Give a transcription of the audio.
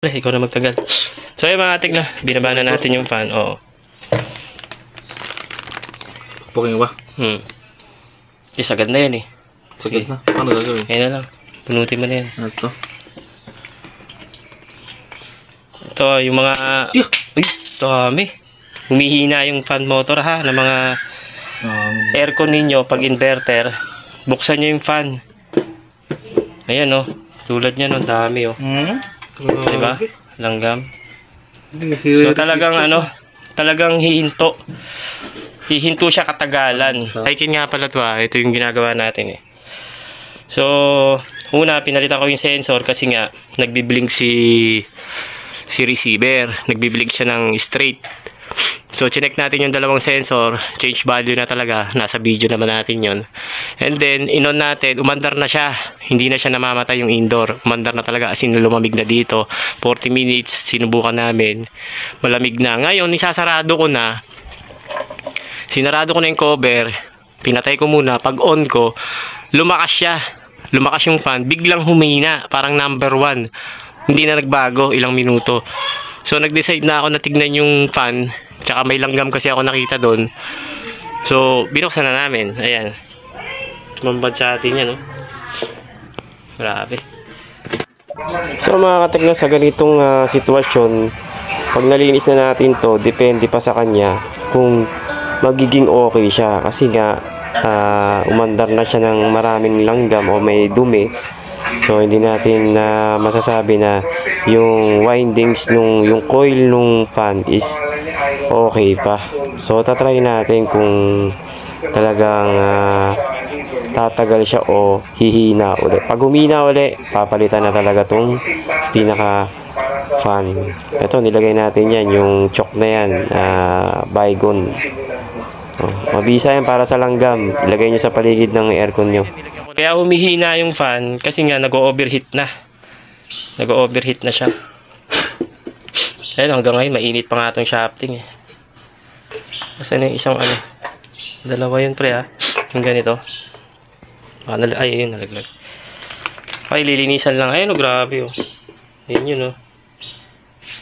Ikaw na magtagal. So yung mga atik na, binaba na natin yung fan. Oo. Puking ba? Yes, agad na yan eh. Sagad na. Ano gagawin? Ayan na lang. Punutin mo na yan. Ito. Ito yung mga... Uy, ito kami. Humihina yung fan motor ha, ng mga aircon ninyo pag inverter. Buksan nyo yung fan. Ayan oh. Tulad niya no, dami oh. Diba? Langgam. So talagang talagang hihinto. Hihinto siya katagalan. Daikin nga pala ito ito yung ginagawa natin eh. So, una pinalitan ko yung sensor kasi nga nagbi-blink si receiver. Nagbi-blink siya ng straight. So, chinek natin yung dalawang sensor. Change value na talaga. Nasa video naman natin yon. And then, inon natin. Umandar na siya. Hindi na siya namamatay yung indoor. Umandar na talaga. As in, lumamig na dito. 40 minutes. Sinubukan namin. Malamig na. Ngayon, isasarado ko na. Sinarado ko na yung cover. Pinatay ko muna. Pag on ko, lumakas siya. Lumakas yung fan. Biglang humina. Parang number 1. Hindi na nagbago. Ilang minuto. So, nag-decide na ako na tignan yung fan. Tsaka may langgam kasi ako nakita doon. So, binuksan na namin. Ayan. Tumambad sa atin yan, no? Grabe. So, mga katekno, sa ganitong sitwasyon, pag nalinis na natin to, depende pa sa kanya kung magiging okay siya. Kasi nga, umandar na siya ng maraming langgam o may dumi. So, hindi natin masasabi na yung windings yung coil nung fan is okay pa. So, tatry natin kung talagang tatagal siya o hihina ulit. Pag humina ulit, papalitan na talaga tong pinaka fan. Ito, nilagay natin yan, yung choke na yan, Baygon. Mabisa yan para sa langgam. Ilagay nyo sa paligid ng aircon nyo. Kaya humihina yung fan kasi nga nag-overheat na. Nag-overheat na siya. Ayun, hanggang ngayon mainit pa nga itong shafting eh. Kasi yung isang dalawa yun pre yung ganito. Ay, ayun, nalaglag. Ay, lilinisan lang. Ayun, grabe oh. Ayun yun oh.